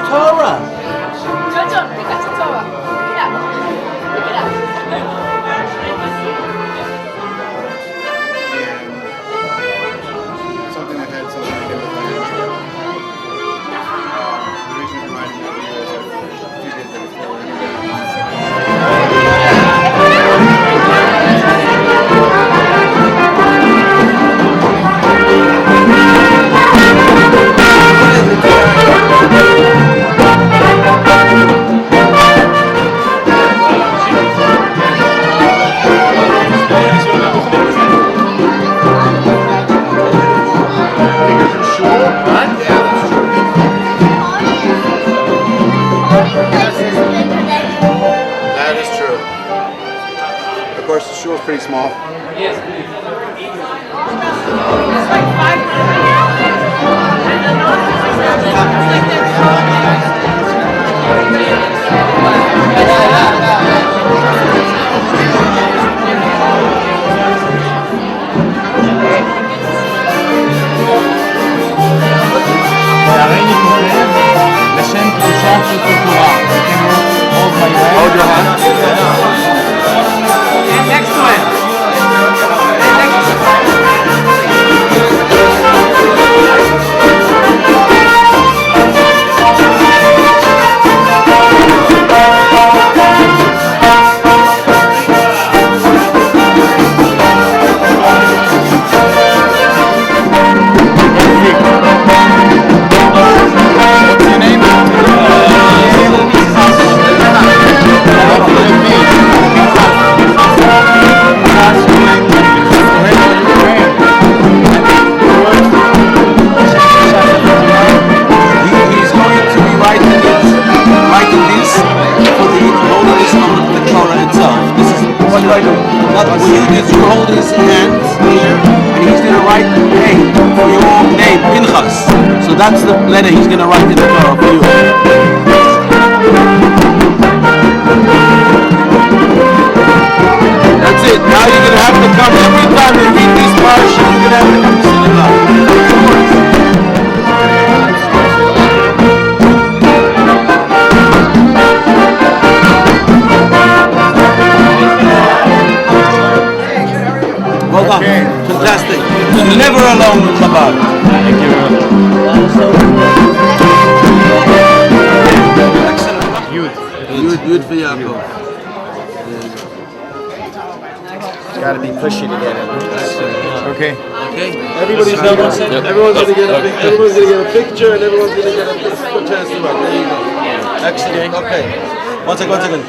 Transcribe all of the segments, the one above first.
Torah. Jojo, pick up the Torah. Pick it up. Pick it up. Something that had something to do with the reason it reminded me of you is a few days before pretty small. It's like 1 second.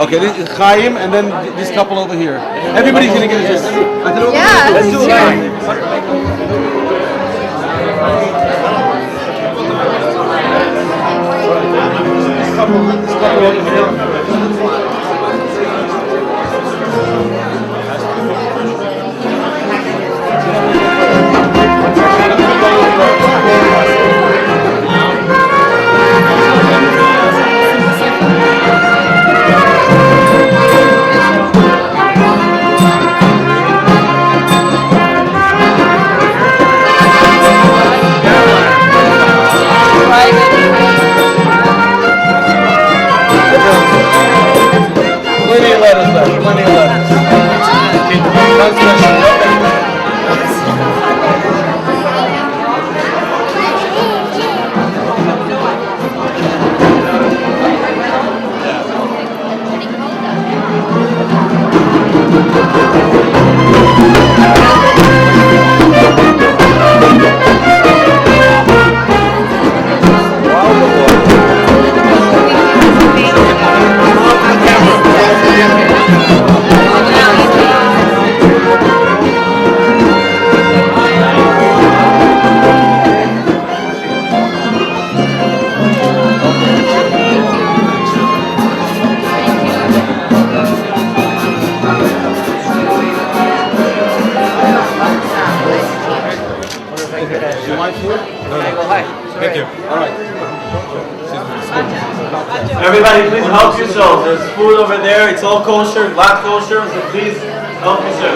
Okay, this is Chaim, and then this couple over here. Everybody's gonna get a chance. Yeah, let's do it. This couple over here. Everybody, please help yourselves. There's food over there. It's all kosher, not kosher, so please help yourselves.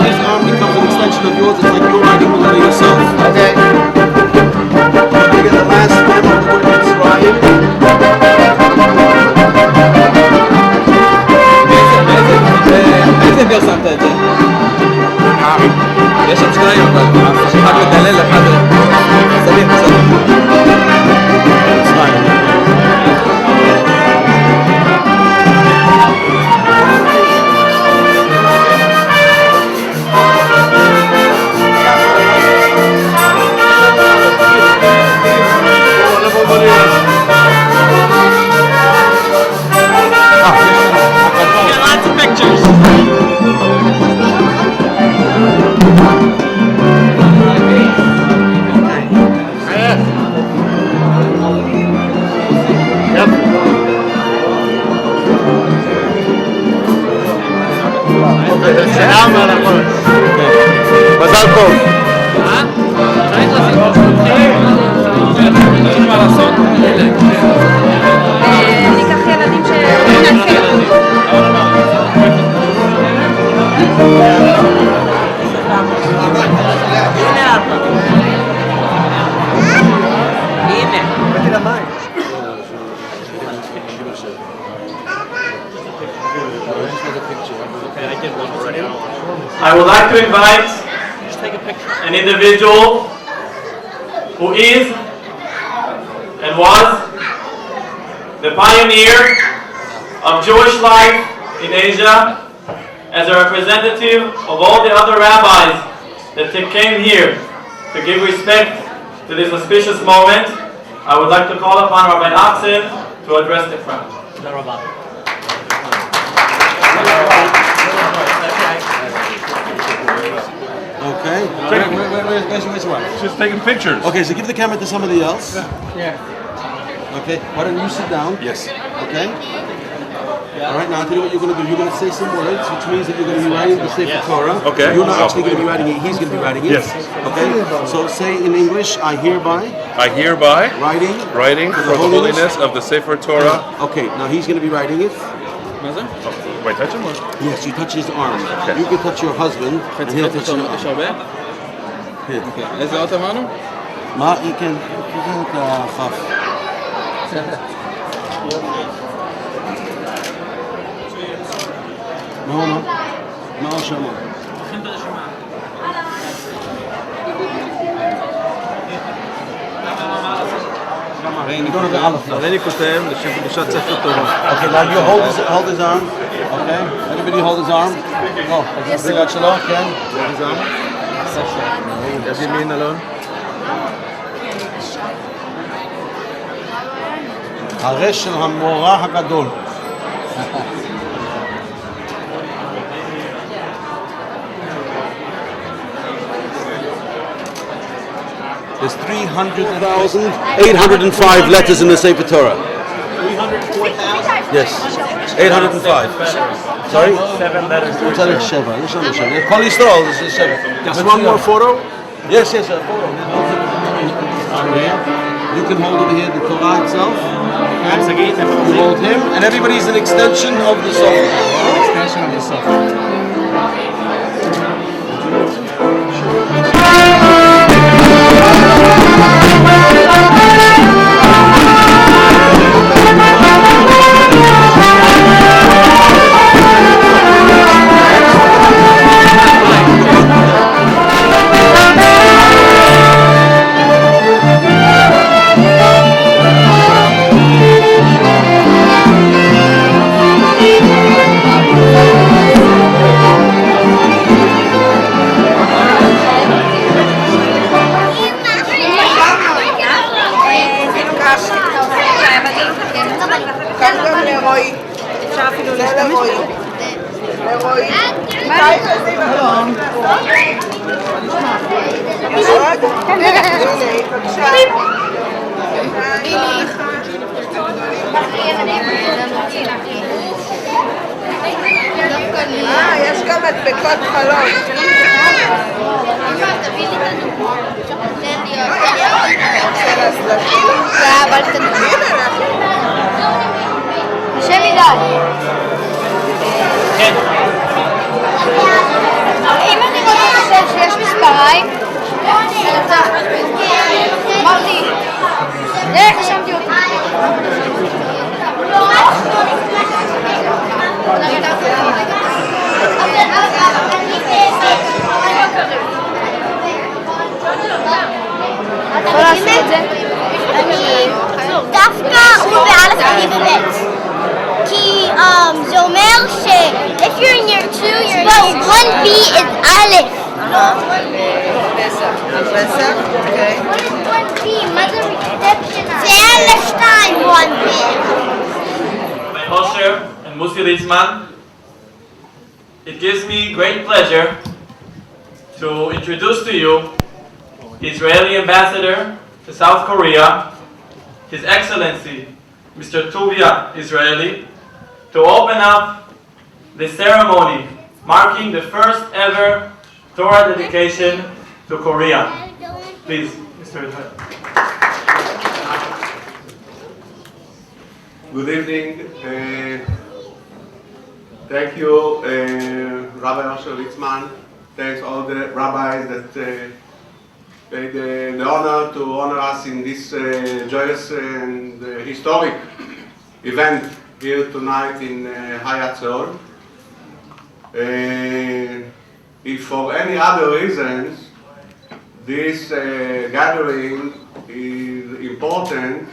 His arm becomes an extension of yours. It's like you're writing the letter yourself. Okay. You get the last stem of the word Mitzrayim. איזה דיר שמת את זה? יש שם שניים אבל אחד מדלל אחד סביב lots of pictures. מזל טוב. ניקח ילדים I would like to invite an individual who is and was the pioneer of Jewish life in Asia as a representative of all the other rabbis that came here to give respect to this auspicious moment. I would like to call upon Rabbi Achsen to address the crowd. Okay. Where's one? Just taking pictures. Okay, so give the camera to somebody else. Yeah. Okay. Why don't you sit down? Yes. Okay. All right. Now I'll tell you what you're going to do. You're going to say some words, which means that you're going to be writing the Sefer Torah. Okay. You're not actually going to be writing it. He's going to be writing it. Yes. Okay. So say in English, I hereby I hereby writing for the holiness of the Sefer Torah. Okay. Now he's going to be writing it. Wait, touch him? Or? Yes. You touch his arm. Okay. You can touch your husband, and he'll touch your יש arm. הרבה? Here. איזה אות אמרנו? מה? כן. תן את הכף. מה הרשמה? אז אני כותב לשם קדושת ספר תורה. Okay, now you hold his arm. Okay, everybody hold his arm. זה יד שלו, כן. יד ימין אלון. הרש של המורה הגדול. There's 300,805 letters in the Sefer Torah. 304,000? Yes. 805. Sorry? 7 letters. צריך 7. יש לנו 7. כל ישראל זה 7. Just one more photo? Yes, a photo. You can hold over here the Torah itself. You hold him, and everybody's an extension of the soul. extension of the soul. יש גם מדבקות חלום. קשה מדי. אם אני רוצה לחשוב שיש מספריים, אמרתי, חשבתי אותי. יכול לעשות את זה? דווקא הוא באלף אני בבית. כי זה אומר ש if you're in year 2, you're in 1B is א'. פסח? אוקיי. What is 1B? מה זה reception? זה א' 2, 1B. By Osher and Musi Litzman, it gives me great pleasure to introduce to you Israeli Ambassador to South Korea, His Excellency Mr. Tuvia Israeli, to open up the ceremony marking the first ever Torah dedication to Korea. Please, Mr. Israeli. Good evening. Thank you, Rabbi Osher Litzman. Thanks all the rabbis that paid the honor to honor us in this joyous and historic event here tonight in Hayat Seoul. If for any other reasons this gathering is important,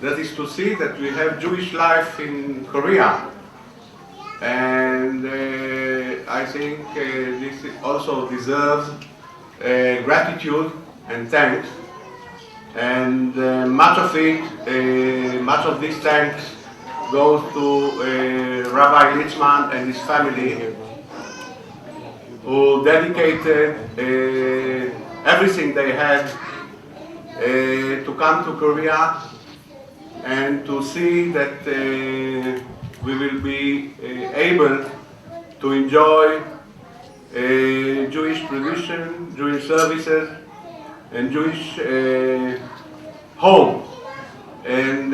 that is to see that we have Jewish life in Korea. And I think this also deserves gratitude and thanks. And much of this thanks goes to Rabbi Litzman and his family, who dedicated everything they had to come to Korea and to see that we will be able to enjoy Jewish tradition, Jewish services, and Jewish home. And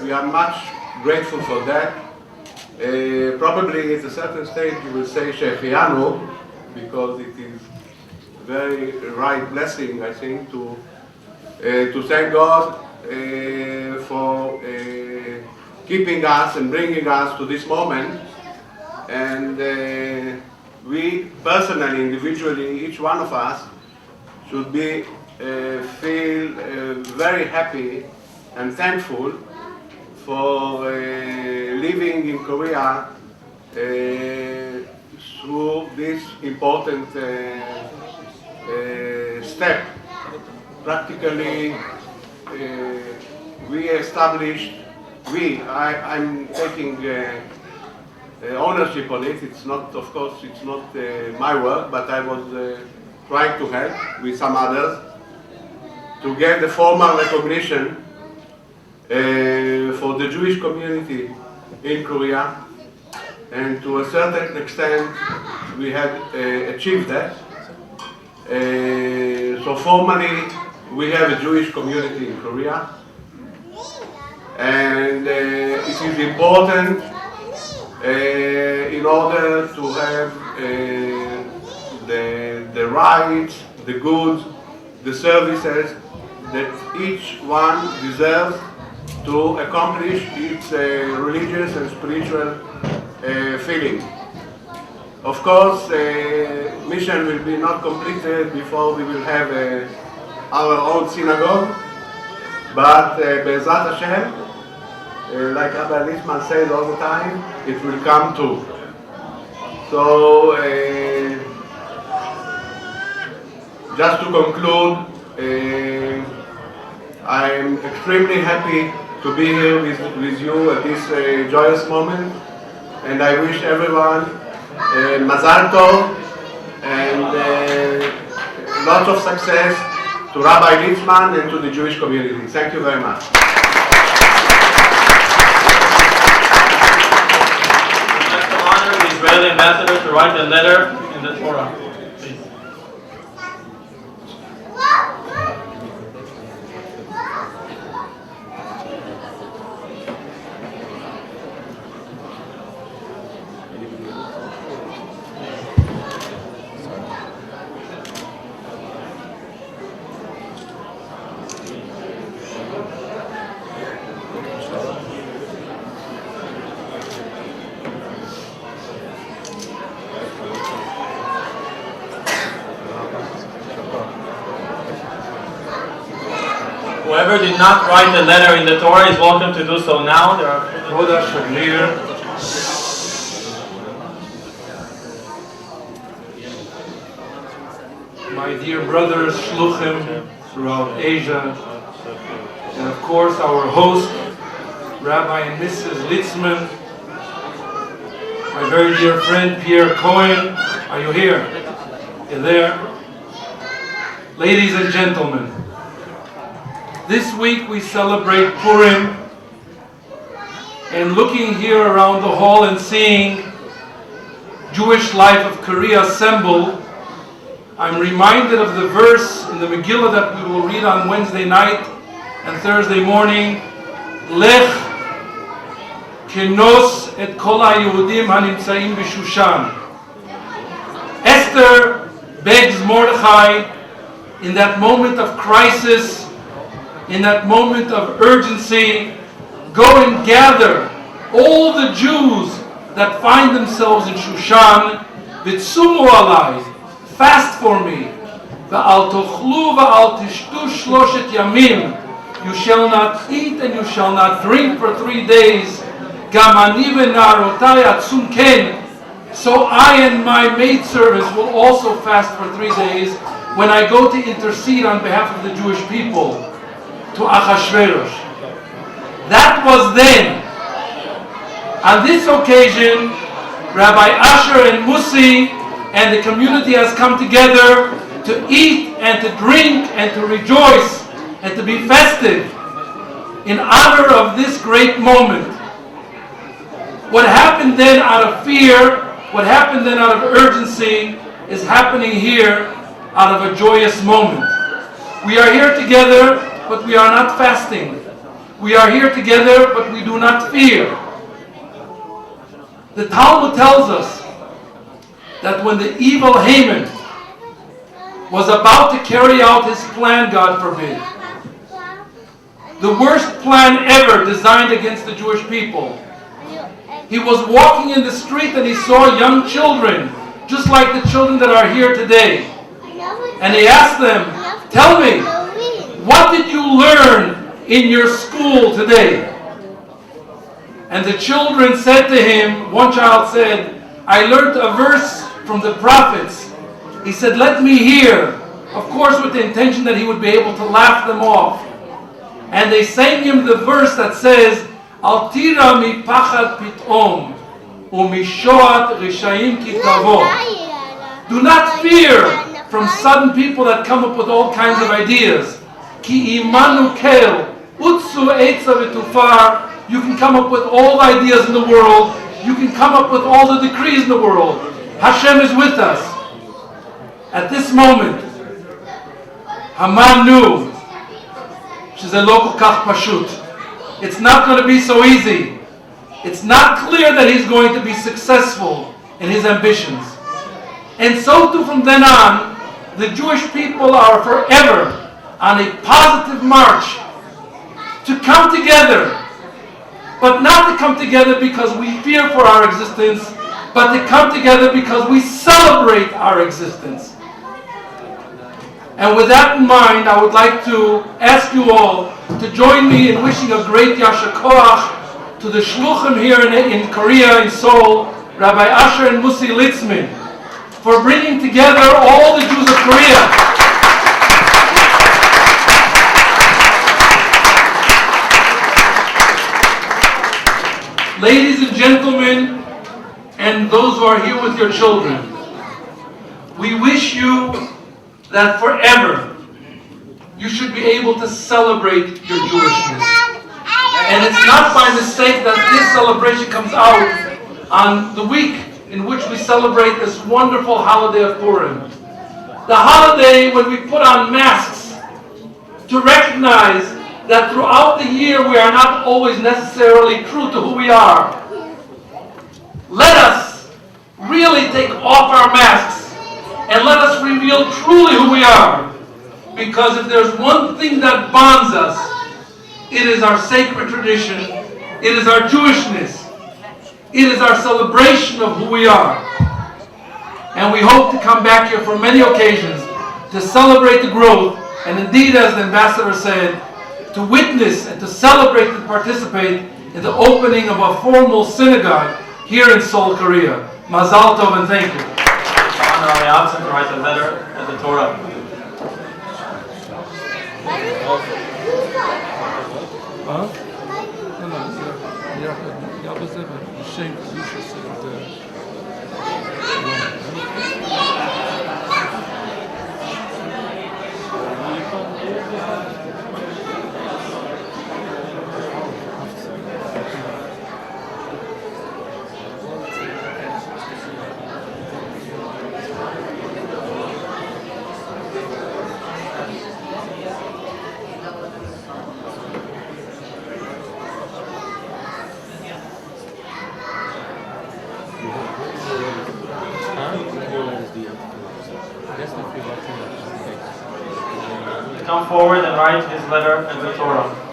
we are much grateful for that. Probably at a certain stage you will say Shechianu, because it is very right blessing, I think, to thank God for keeping us and bringing us to this moment. And we personally, individually, each one of us should feel very happy and thankful for living in Korea through this important step. Practically, we established, I'm taking ownership on it. It's not, of course, it's not my work, but I was trying to help with some others to get the formal recognition for the Jewish community in Korea, and to a certain extent we had achieved that. So formally we have a Jewish community in Korea, and it is important in order to have the rights, the goods, the services that each one deserves to accomplish its religious and spiritual feeling. Of course, mission will be not completed before we will have our own synagogue, but Be'ezrat Hashem, like Rabbi Litzman says all the time, it will come too. So, just to conclude, I'm extremely happy to be here with you at this joyous moment, and I wish everyone Mazal Tov, and lots of success to Rabbi Litzman and to the Jewish community. Thank you very much. I'd like to honor the Israeli ambassador to write the letter in the Torah. Please. Whoever did not write the letter in the Torah is welcome to do so now. There are כבוד השגריר, my dear brothers, shluchim throughout Asia, and of course our host, Rabbi and Mrs. Litzman, my very dear friend Pierre Cohen. Are you here? You're there? Ladies and gentlemen, this week we celebrate Purim, and looking here around the hall and seeing Jewish life of Korea assembled, I'm reminded of the verse in the Megillah that we will read on Wednesday night and Thursday morning. Lech kenos et kol haYehudim hanimtzaim b'Shushan. Esther begs Mordechai in that moment of crisis, in that moment of urgency, go and gather all the Jews that find themselves in Shushan. Vitsumu alai, fast for me. Va'al tochlu va'al tishtu shloshet yamim. You shall not eat and you shall not drink for 3 days. Gam ani v'na'arotai atzum ken. So I and my maidservants will also fast for 3 days when I go to intercede on behalf of the Jewish people to Achashverosh. That was then. On this occasion, Rabbi Asher and Musi and the community has come together to eat and to drink and to rejoice and to be festive in honor of this great moment. What happened then out of fear, what happened then out of urgency, is happening here out of a joyous moment. We are here together, but we are not fasting. We are here together, but we do not fear. The Talmud tells us that when the evil Haman was about to carry out his plan, God forbid, the worst plan ever designed against the Jewish people, he was walking in the street and he saw young children, just like the children that are here today. And he asked them, tell me, what did you learn in your school today? And the children said to him, one child said, I learned a verse from the prophets. He said, let me hear. Of course, with the intention that he would be able to laugh them off. And they sang him the verse that says, Al tira mi pachad pitom, umishoat rishayim ki tavo. Do not fear from sudden people that come up with all kinds of ideas. Ki imanu kel, utsu eitza v'tufar. You can come up with all ideas in the world. You can come up with all the decrees in the world. Hashem is with us. At this moment, Haman knew, שזה לא כל כך פשוט. It's not going to be so easy. It's not clear that he's going to be successful in his ambitions. And so too from then on, the Jewish people are forever on a positive march to come together. But not to come together because we fear for our existence, but to come together because we celebrate our existence. And with that in mind, I would like to ask you all to join me in wishing a great Yasher Koach to the Shluchim here in Korea, in Seoul, Rabbi Asher and Musi Litzman, for bringing together all the Jews of Korea. Ladies and gentlemen, and and those who are here with your children. We wish you that forever you should be able to celebrate your Jewishness. And it's not by mistake that this celebration comes out on the week in which we celebrate this wonderful holiday of Purim. The holiday when we put on masks to recognize that throughout the year we are not always necessarily true to who we are. Let us really take off our masks and let us reveal truly who we are. Because if there's one thing that bonds us, it is our sacred tradition, it is our Jewishness, it is our celebration of who we are. And we hope to come back here for many occasions to celebrate the growth, and indeed, as the ambassador said, to witness and to celebrate and participate in the opening of a formal synagogue here in Seoul, Korea. Mazal Tov and thank you. Honorary absent to write a letter at the Torah. Huh? No, ja bez Ever. Geschenk, Lucius and Come forward and write his letter at the Torah.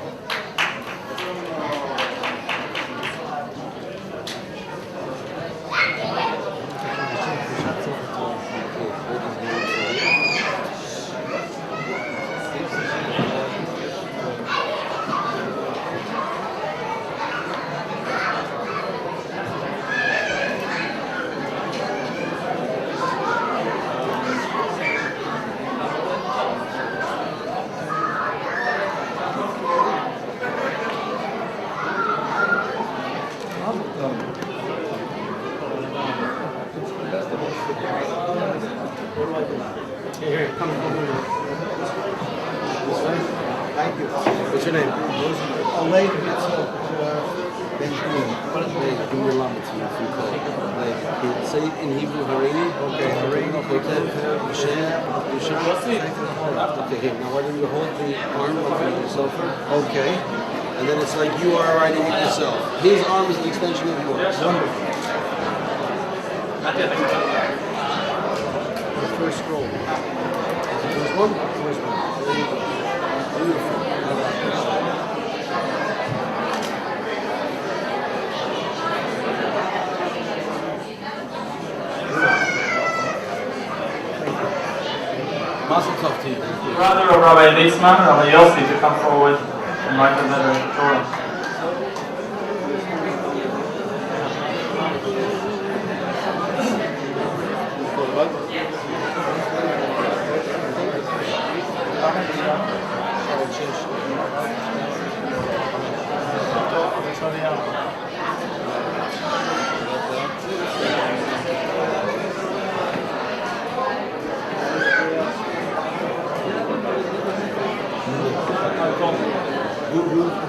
Here, come over here. This way? Thank you. What's your name? Olay Say in Hebrew, Harini. Okay, Harini. Okay, here. Now why don't you hold the arm of yourself? Okay. And then it's like you are writing it yourself. His arm is an extension of yours. Wonderful. The first scroll. First one? First one. There you go. Beautiful. Mazel tov to you. Brother of Rabbi Litzman, Rabbi Yossi, to come forward and write a letter at the Torah.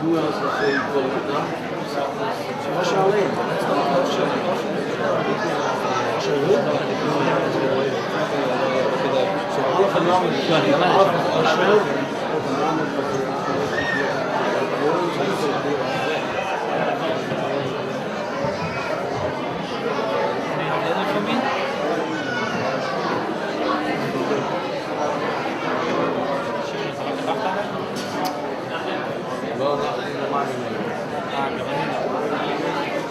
Who else is saying call it now? Charlene. So all of them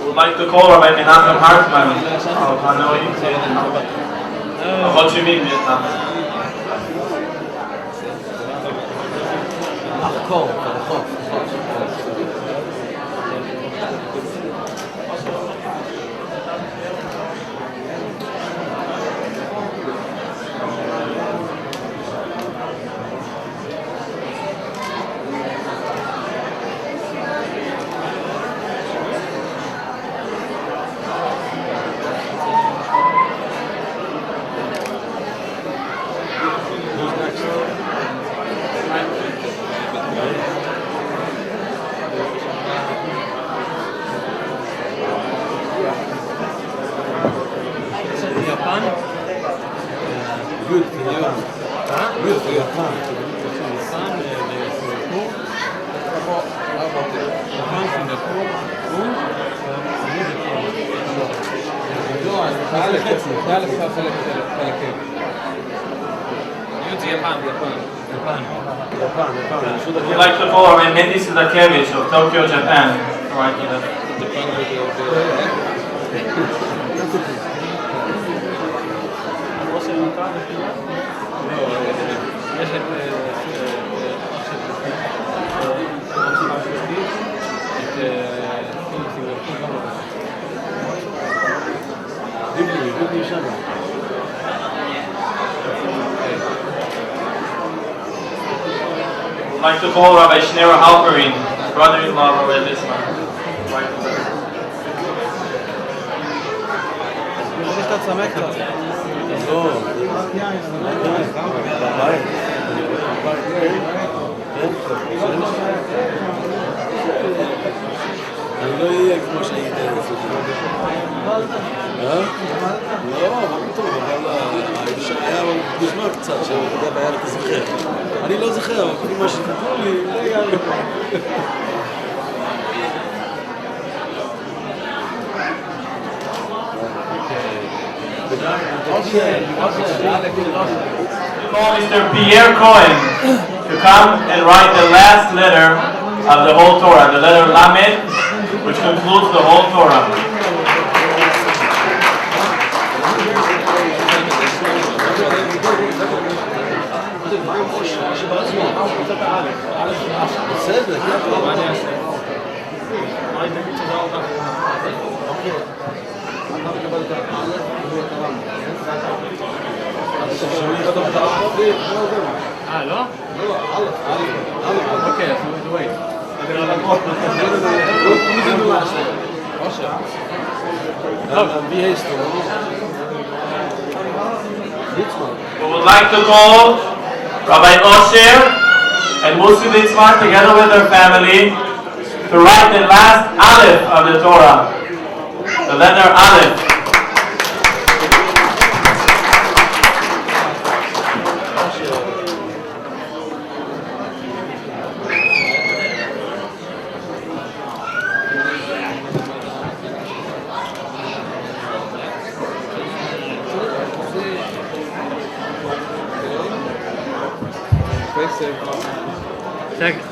would like to call Rabbi Menachem Hartman of Hanoi. What do you mean, Vietnam? Good for you. Good for your time. We'd like to call Rabbi Mendy Sudakevich of Tokyo, Japan. Right, I'd like to call Rabbi Shneur Halperin, brother-in-law of Rabbi Litzman. אני לא אהיה כמו שהייתי לא, מה פתאום, אבל היה מוזמן קצת שאתה בעיה תזכר. אני לא זוכר, אבל כל מה שכתבו לי, לא יהיה לי. Call Mr. Pierre Cohen to come and write the last letter of the whole Torah, the letter Lamed, which concludes the whole Torah. לא? אוקיי, אז wait. We would like to call Rabbi Osher and Musi Litzman together with their family to write the last Aleph of the Torah, the letter Aleph.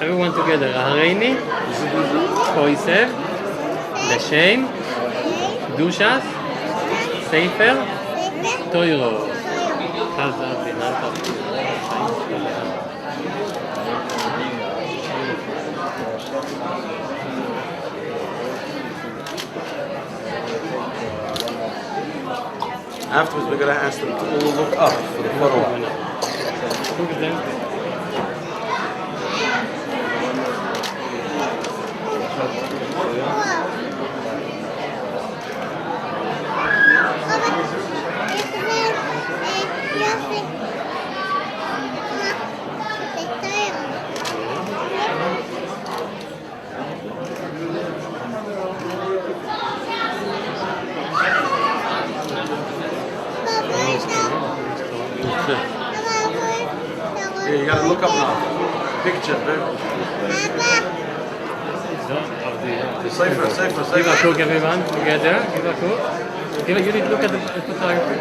Everyone together. Hareini, Koisev, L'Shem, Dushas, Sefer, Toiro. Afterwards, we're going to ask them to all look up for the photo. Yeah, you gotta look up now. Picture, man. Safer. Give a cook, everyone, together. Give a cook. You need to look at the photography.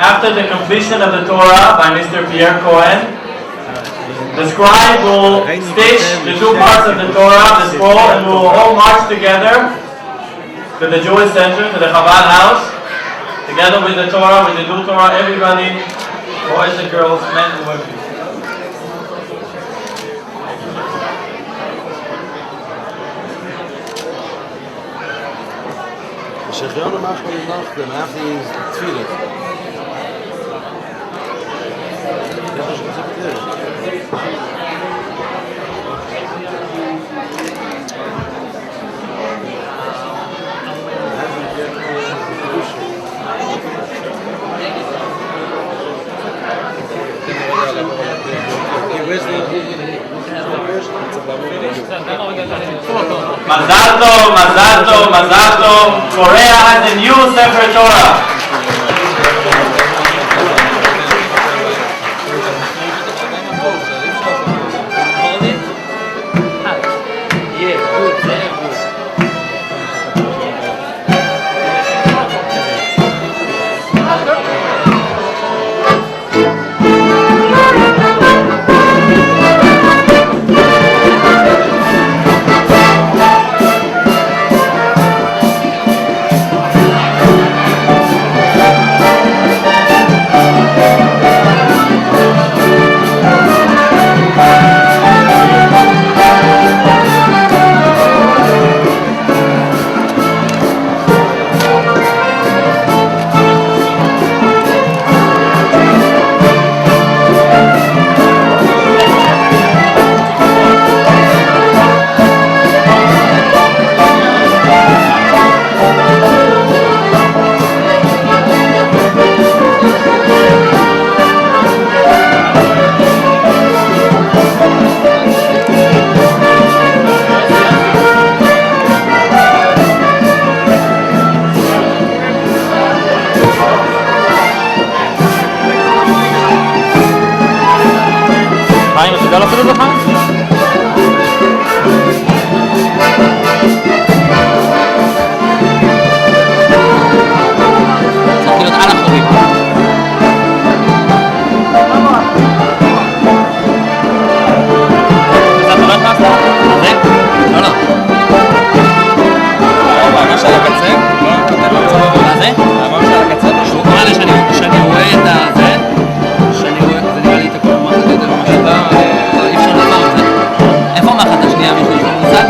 After the completion of the Torah by Mr. Pierre Cohen, the scribe will stitch the two parts of the Torah, the scroll, and we will all march together to the Jewish center, to the Chabad house, together with the Torah, with the new Torah, everybody, boys and girls, men and women. Shechianu machal nach them after he's tefillah. Mazal tov, mazal tov, mazal tov. Korea has a new Sefer Torah. חיים, אתה יודע לעשות את זה, חיים? צריך להיות על החורים. אתה לא נכנס לה? זה? לא, לא. ממש על הקצה? מה זה? ממש על הקצה? שהוא קורא לי שאני רואה את הזה, שאני רואה, זה נראה לי את הכל ממש את זה ממש אי אפשר לדבר את זה. איפה המחת השנייה? מישהו יש לנו מושג?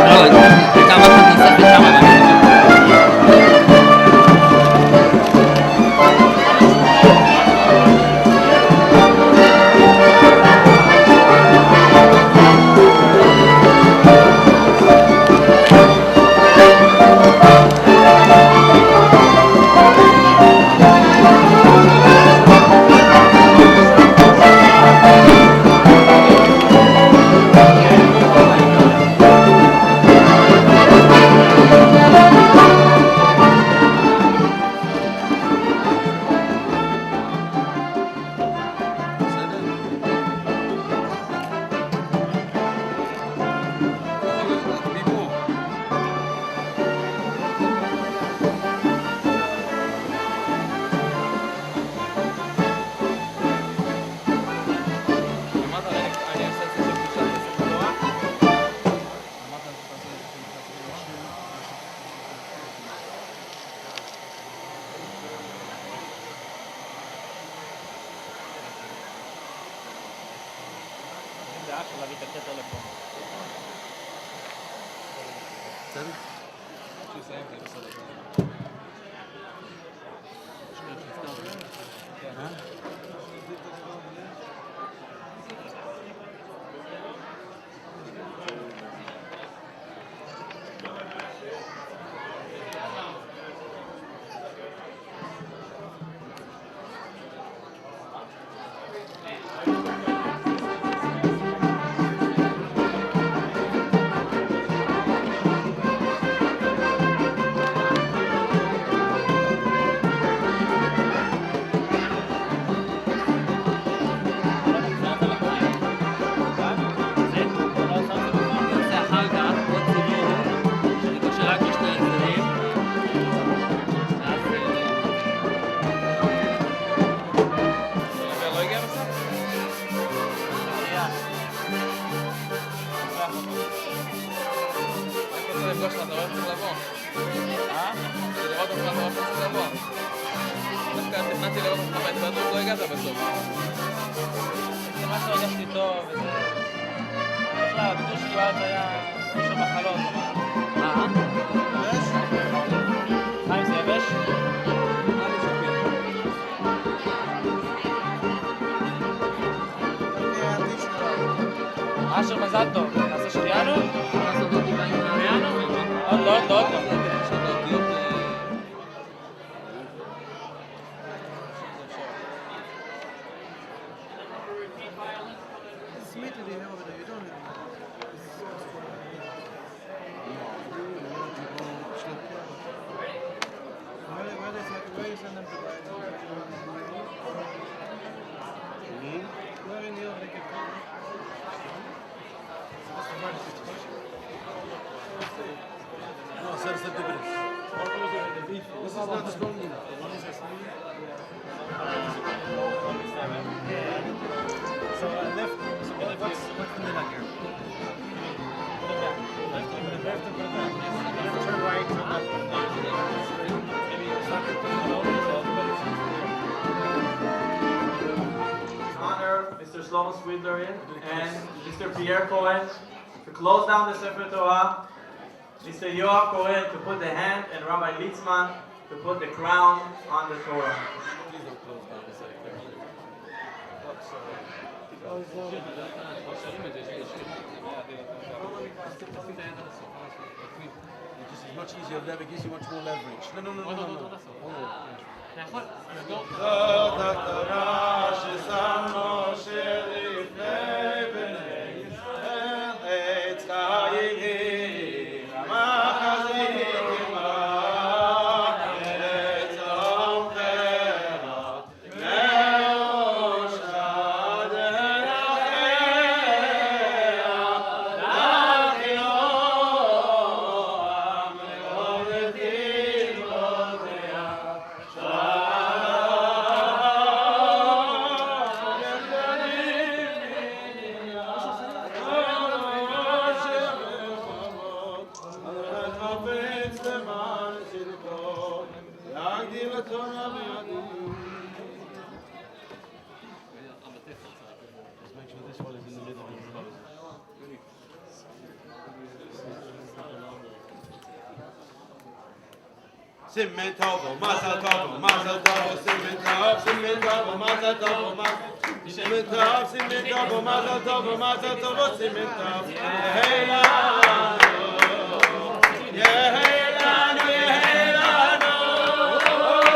לא, הייתה מחת נוספת שמה. אשר מזל טוב, נעשה שתיאנו? עוד לא, עוד לא, עוד לא. not strong enough. So left. So what's the middle here? Put it back. Left and put it back. Turn right. Turn left. Maybe it's not good to know. Honor Mr. Shlomo Swidlerin and Mr. Pierre Cohen to close down the Sefer Torah, Mr. Yoav Cohen to put the hand, and Rabbi Litzman to put the crown on the Torah. Please don't close down the Sefer. It's much easier. It gives you much more leverage. No. Hold Simen Tovo, Mazal Tovo, Mazal Tovo, Simen Tov, Simen Tovo, Mazal Tovo, Simen Tov, Simen Tovo, Mazal Tovo, Mazal Tovo, Simen Tov. Yehelanu, Yehelanu,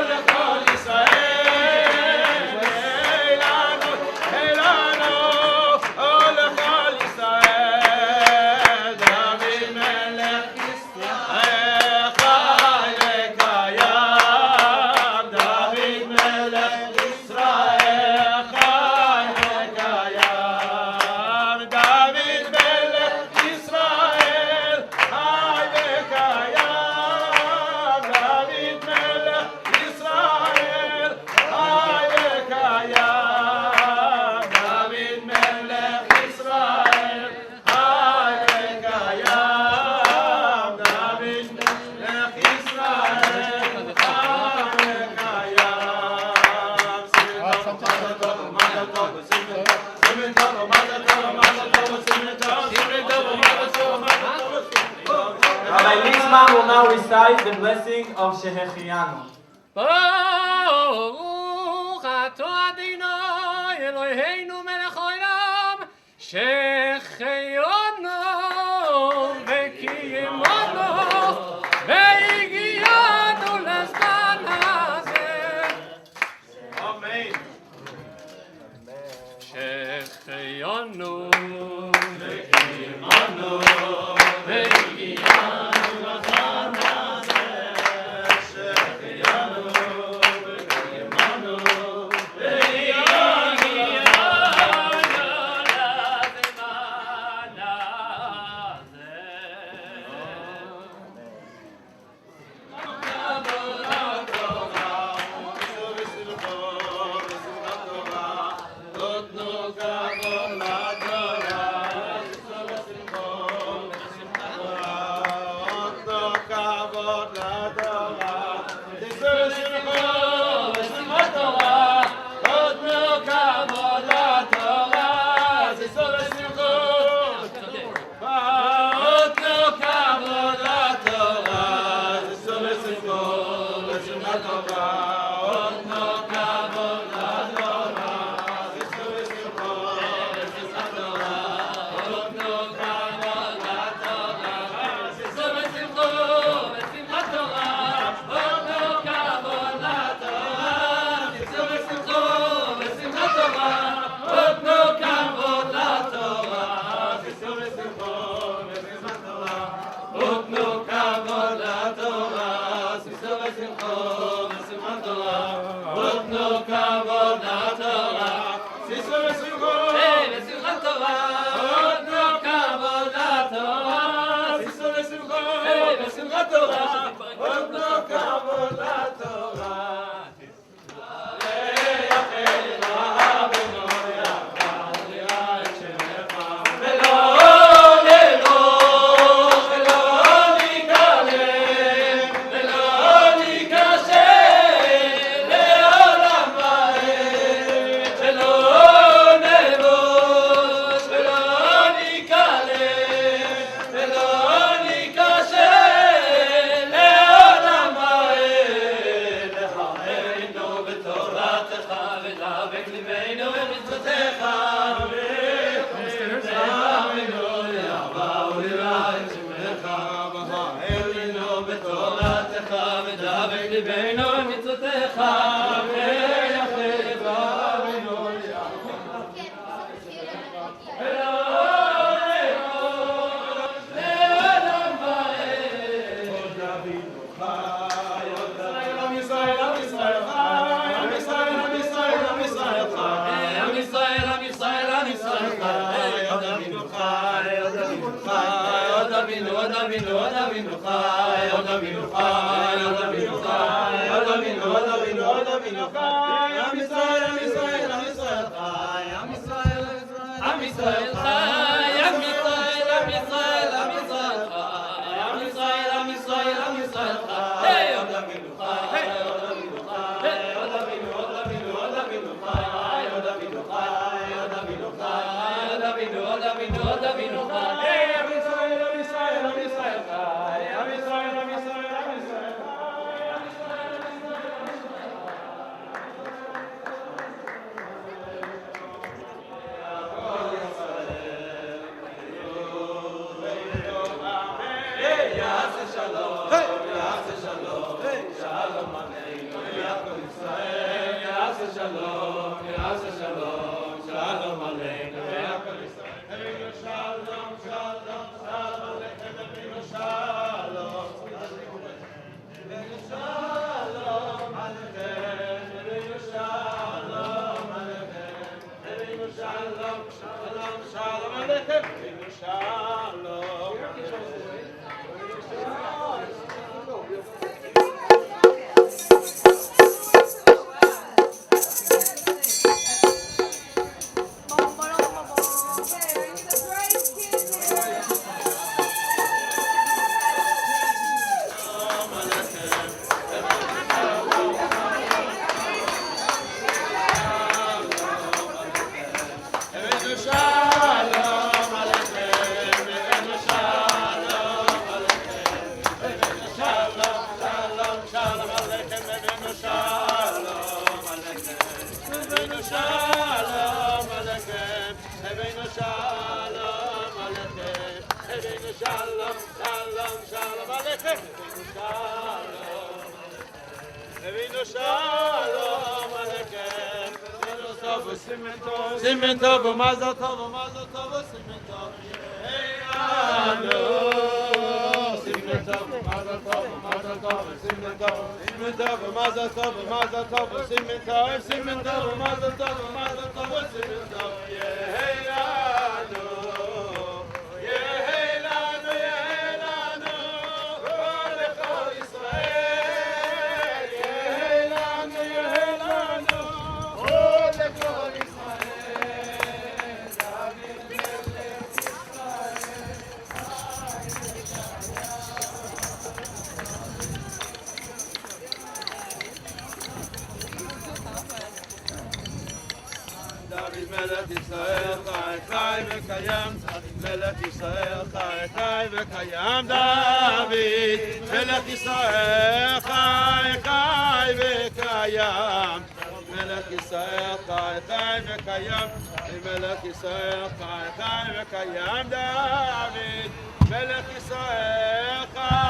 Lechol Yisrael. Yehelanu, Yehelanu, Lechol Yisrael. David Melech Yisrael. Rabbi Litzman will now recite the blessing of Shehechianu. Baruch atah Adonai Eloheinu melech haolam shehechianu v'kiyimanu v'higiyanu lezman hazeh. Amen. Shehechianu V'kiyimanu v'higiyanu lezman hazeh. Shehechianu v'kiyimanu Torah, ודבק ליבנו במצוותיך ויחל בנו Simen tov, mazel tov, mazel tov, simen tov. Simen tov, mazel tov, mazel tov, simen tov. Simen tov, mazel tov, mazel tov, simen tov. Simen tov, mazel tov, mazel tov, simen tov. Yehelanu, yehelanu, yehelanu, lechol Yisrael. Yehelanu, yehelanu, lechol מלך ישראל חי חי וקיים, מלך ישראל חי חי וקיים, דוד מלך ישראל חי חי וקיים, מלך ישראל חי חי וקיים, מלך ישראל חי חי וקיים, דוד מלך ישראל חי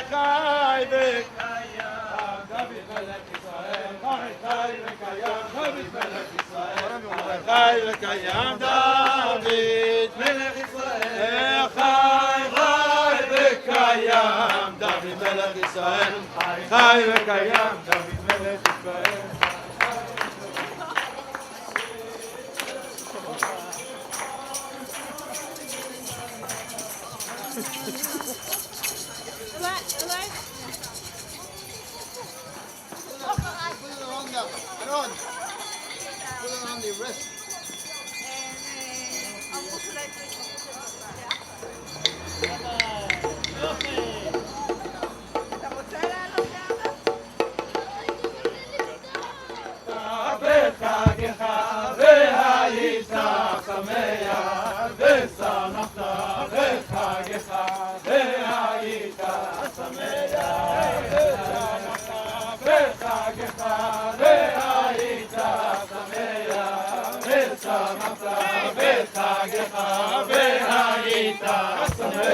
חי וקיים, דוד מלך ישראל חי חי וקיים, דוד מלך ישראל חי וקיים, דוד מלך ישראל חי חי וקיים, דוד מלך ישראל חי וקיים, דוד מלך ישראל. Put it on the wrist. אתה רוצה לעלות לאבא? בחגך והיית שמח ושמחת בחגך והיית שמח בחגך והיית שמח ושמחת בחגך והיית שמח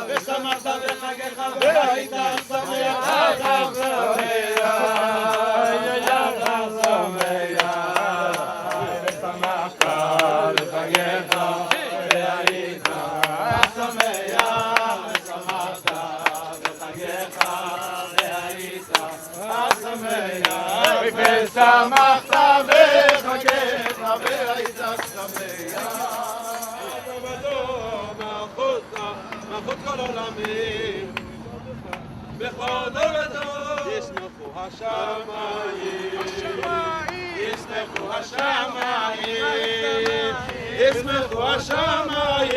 ושמחת בחגיך והיית שמח אדם שמח ושמחת בחגיך והיית שמח ושמחת בחגיך והיית שמח ושמחת בחגיך והיית שמח מלכות כל עולמים בכל דור ישמחו השמיים ישמחו השמיים ישמחו השמיים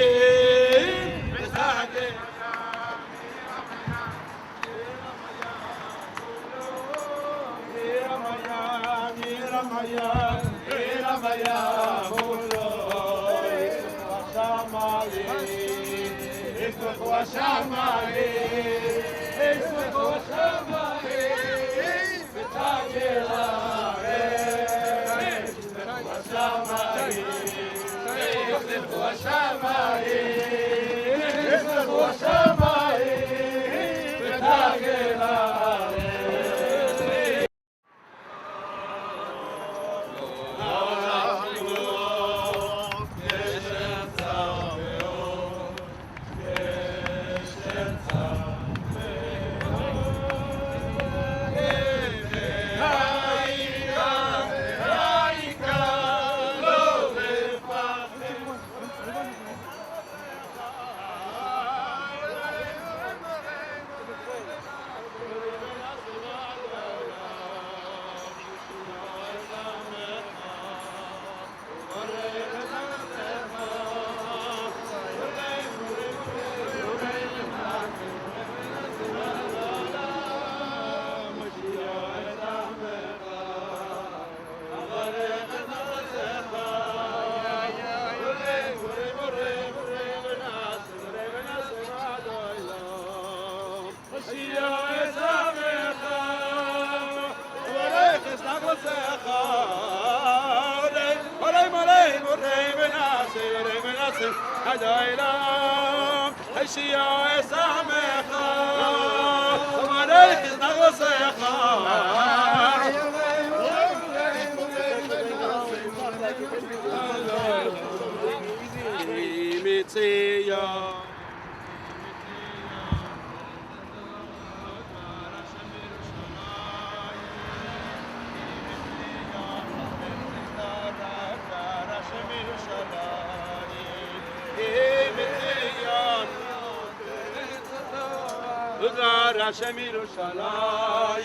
ותגן ישמחו השמיים, ישמחו השמיים, ותגל הארץ. ישמחו השמיים, ישמחו השמיים, ישמחו השמיים, ותגל הארץ. Hashem Yerushalayim,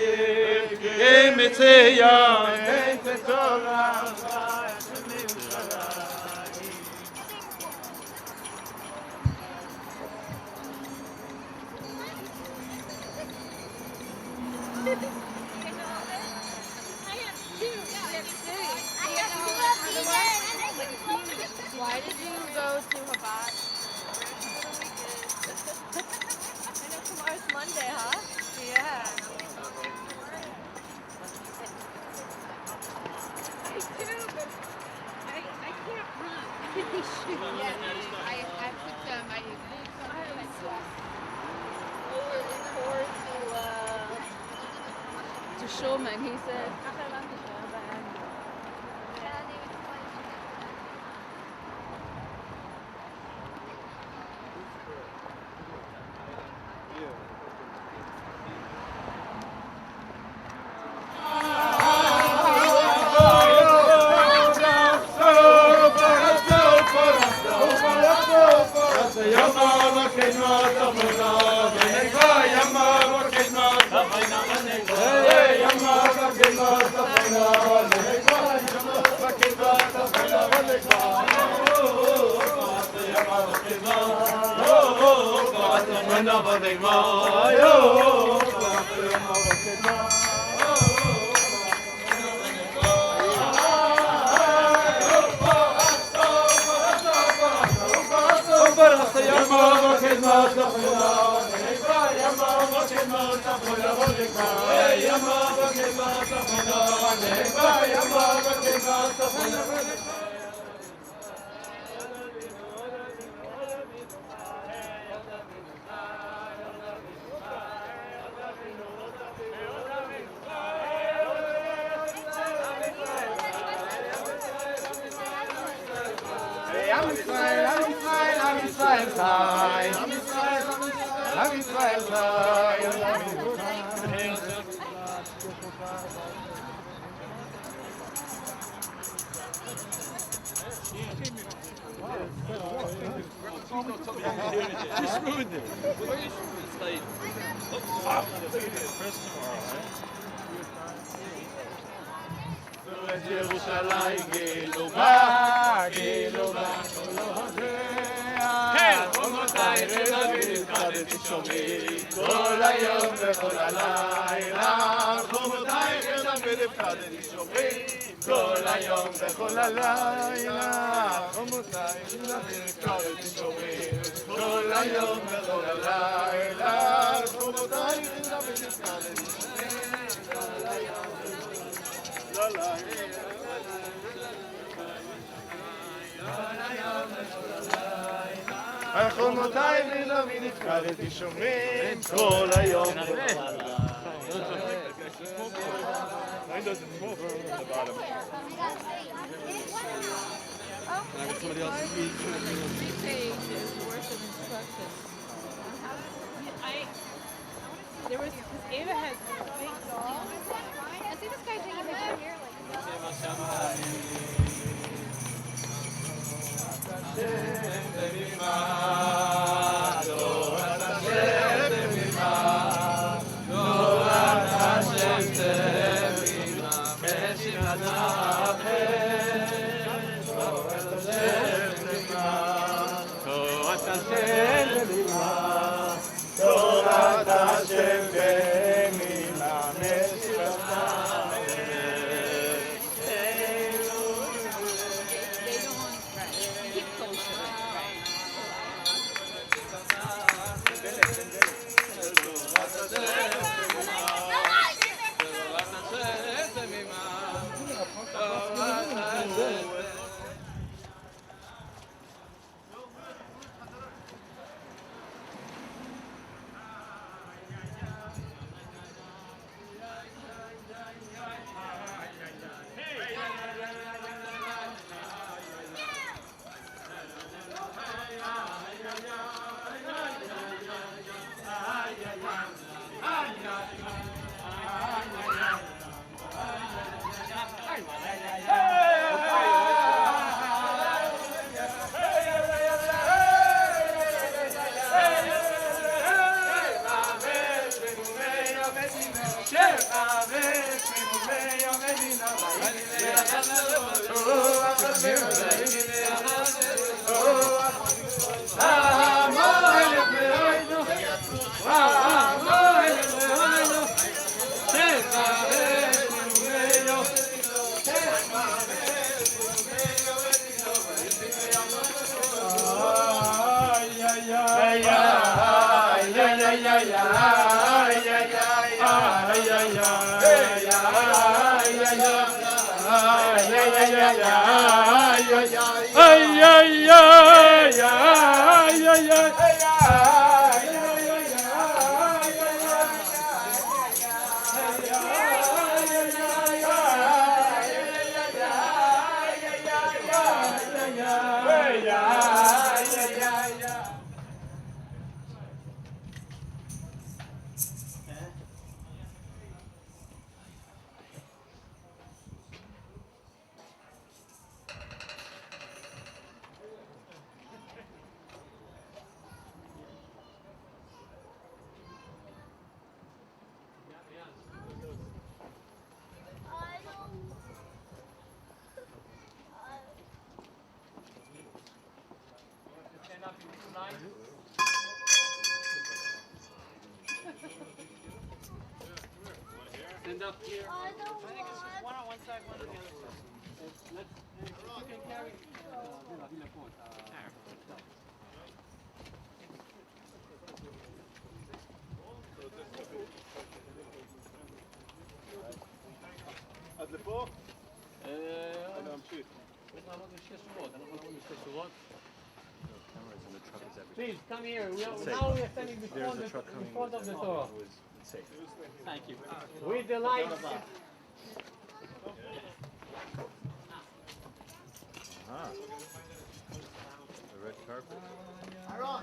Em Tziyam, Em Torah, Hashem Yerushalayim. Why did you go to Chabad? Tomorrow's Monday, huh? Yeah. I do, but I can't run. I put my boots on my socks. Over the tour to Shulman. He said, Am Yisrael, Am Yisrael, Am Yisrael Chai. Am Yisrael, Am Yisrael Chai. Just ruined it. ירושלים גילובה, גילובה חומותייך לדוד הפחדתי שומעים כל היום וכל הלילה חומותייך לדוד הפחדתי שומעים כל היום וכל הלילה חומותייך לדוד הפחדתי שומעים כל היום וכל הלילה חומותייך לדוד הפחדתי שומעים כל היום חומותיי לדוד הפקדתי שומעים כל היום There was, because Ava had big doll. I see this guy taking his hair תורת השם במילה משיבתה Stand up here. I think it's just one on one side, one on the other side. You can carry. עד לפה? אני ממשיך. צריך לעמוד בשתי שורות, אנחנו נעמוד בשתי שורות. Please, come here. Now we are standing in front of the Torah. Thank you. With the lights. red carpet. Aaron.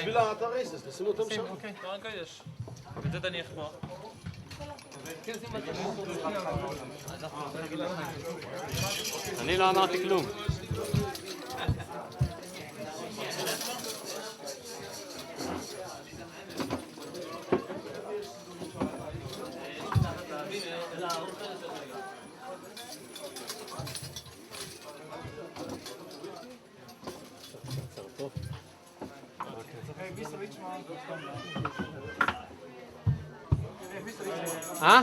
בשביל האתריסס, תשימו אותם שם. אוקיי, כרגע יש. וזה תניח פה. אני לא אמרתי כלום. אה?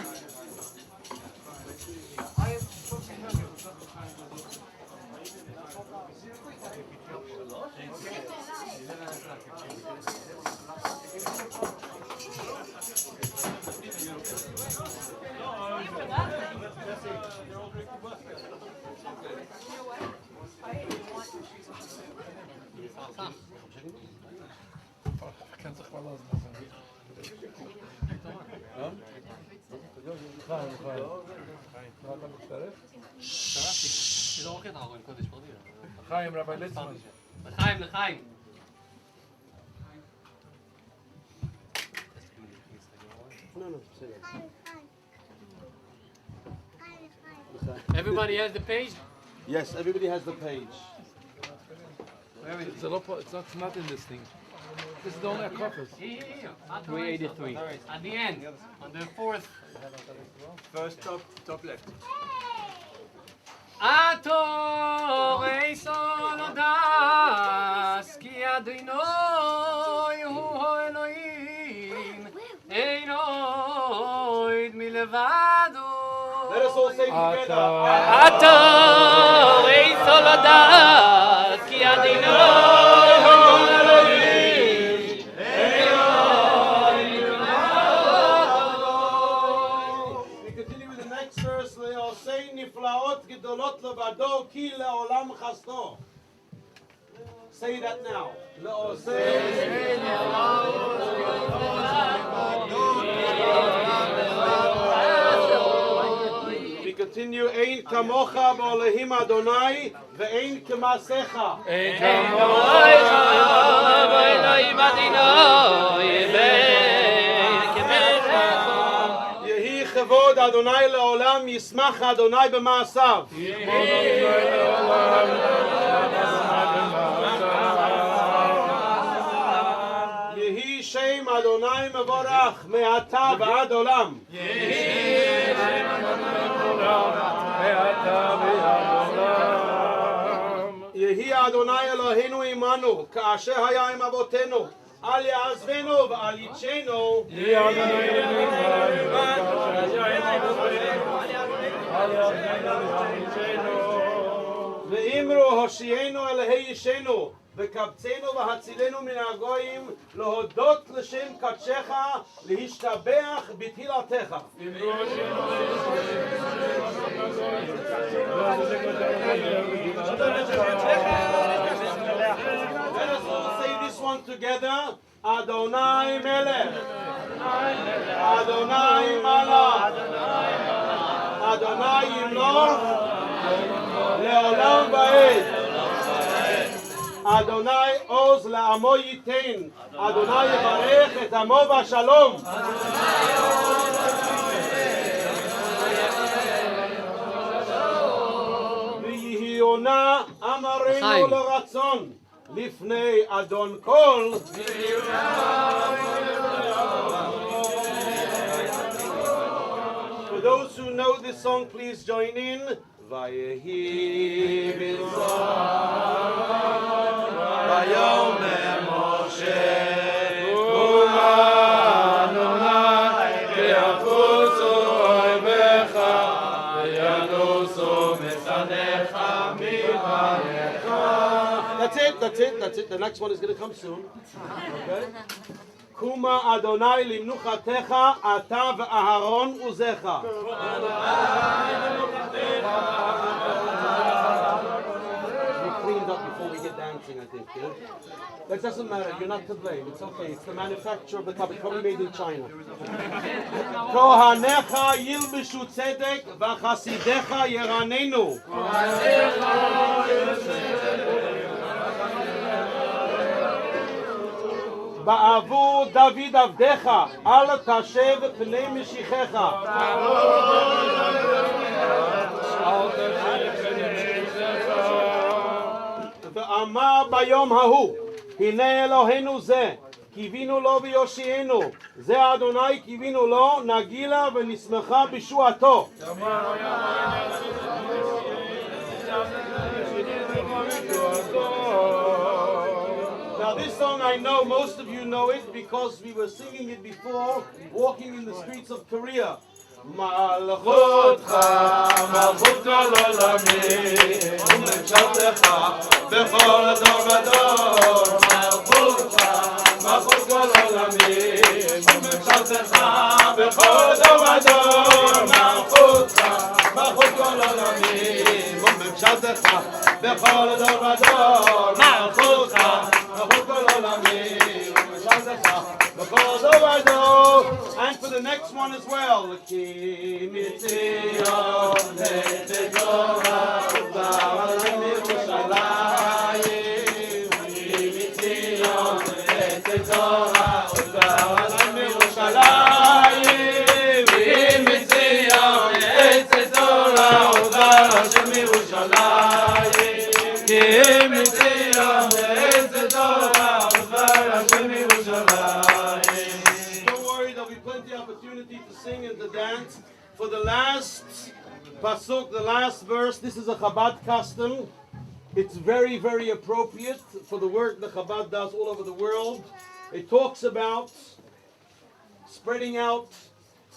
לחיים, רבי ליצמן. לחיים, לחיים. Everybody has the page? Yes, everybody has the page. It's not in this thing. This is only a copy. Here. 383. At the end, on the fourth. First top left. Ato Reiso Lodai. אדינוי הוא אלוהים, אין עוד מלבדו. Let us all say together. אתה אין סולדת, כי אדינוי הוא אלוהים, אין עוד מלבדו. We continue with the next verse. לעושי נפלאות גדולות לבדו, כי לעולם חסדו. Say that now. לעושי נפלאות We continue. אין כמוך באלוהים אדוני ואין כמעשיך. אין כמוך באלוהים אדינוי ואין כמעשיך. יהי כבוד אדוני לעולם, ישמח אדוני במעשיו. יהי שם אדוני מבורך מעתה ועד עולם. יהי אדוני אלוהינו עמנו כאשר היה עם אבותינו, אל יעזבנו ואל יצאנו. ואמרו הושיענו אלוהי ישנו וקבצנו והצילנו מן הגויים, להודות לשם קדשך, להשתבח בתהילתך. Let us all say this one together. Adonai Melech, Adonai Malach, Adonai Yimloch, Leolam Va'ed. Adonai Oz לעמו ייתן, Adonai יברך את עמו בשלום. ויהי עונה אמרנו לרצון, לפני אדון כל. For those who know this song, please join in. ויהי בצום ויאמר משה קומה אדוני ויחוצו אויביך וינוסו משנאיך מבעליך. That's it. The next one is going to come soon. Okay? קומה אדוני למנוחתך אתה ואהרון עוזך. Cleaned up before we get dancing, I think. Yeah? That doesn't matter. You're not to blame. It's okay. It's the manufacturer of the cup. It's probably made in China. כהניך ילבשו צדק וחסידיך ירננו. בעבור דוד עבדך, אל תשב פני משיחך. ואמר ביום ההוא, הנה אלוהינו זה, קיווינו לו ויושיענו, זה אדוני קיווינו לו, נגילה ונשמחה בשועתו. Now this song I know, most of you know it because we were singing it before, walking in the streets of Korea. מלכותך, מלכות כל עולמים, וממשלתך בכל דור ודור. מלכותך, מלכות כל עולמים, וממשלתך בכל דור ודור. מלכותך, מלכות כל עולמים, וממשלתך בכל דור ודור. מלכותך, מלכות כל עולמים, וממשלתך בכל דור ודור. And for the next one as well. כי מציון תתורה ובעולם ירושלים. כי מציון תתורה ובעולם ירושלים. כי מציון תתורה ובעולם ירושלים. כי מציון תתורה ובעולם ירושלים. Opportunity to sing and to dance. For the last pasuk, the last verse, this is a Chabad custom. It's very, very appropriate for the work that Chabad does all over the world. It talks about spreading out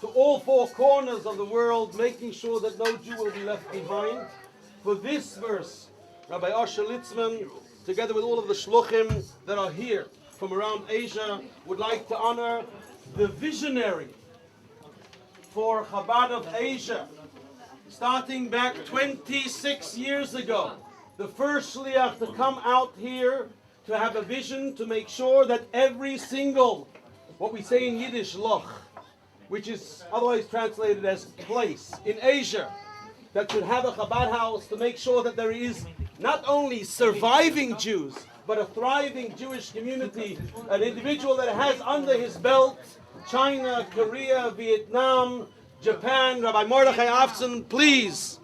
to all four corners of the world, making sure that no Jew will be left behind. For this verse, Rabbi Asher Litzman, together with all of the shluchim that are here from around Asia, would like to honor the visionary for Chabad of Asia, starting back 26 years ago. The first shliach to come out here to have a vision to make sure that every single, what we say in Yiddish, loch, which is otherwise translated as place in Asia, that should have a Chabad house to make sure that there is not only surviving Jews, but a thriving Jewish community, an individual that has under his belt China, Korea, Vietnam, Japan. Rabbi Mordechai Afson, please,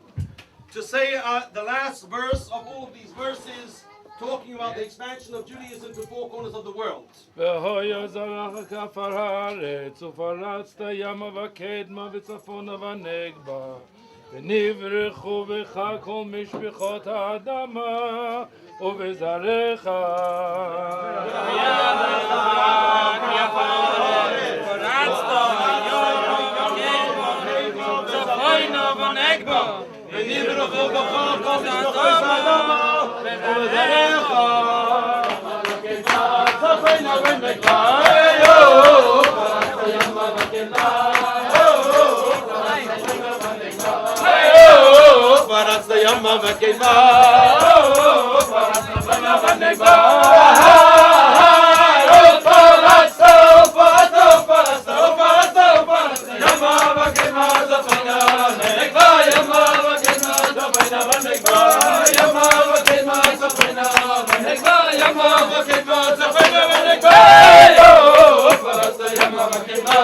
to say the last verse of all of these verses, talking about the expansion of Judaism to four corners of the world. ונברכו בך כל משפחות האדמה ובזרעך. ונברכו בך כל משפחות האדמה ובזרעך. צפונו ונגבה. Paras the Yama Vakema, Paras the Yama Vakema, Paras the Yama Vakema,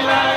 light.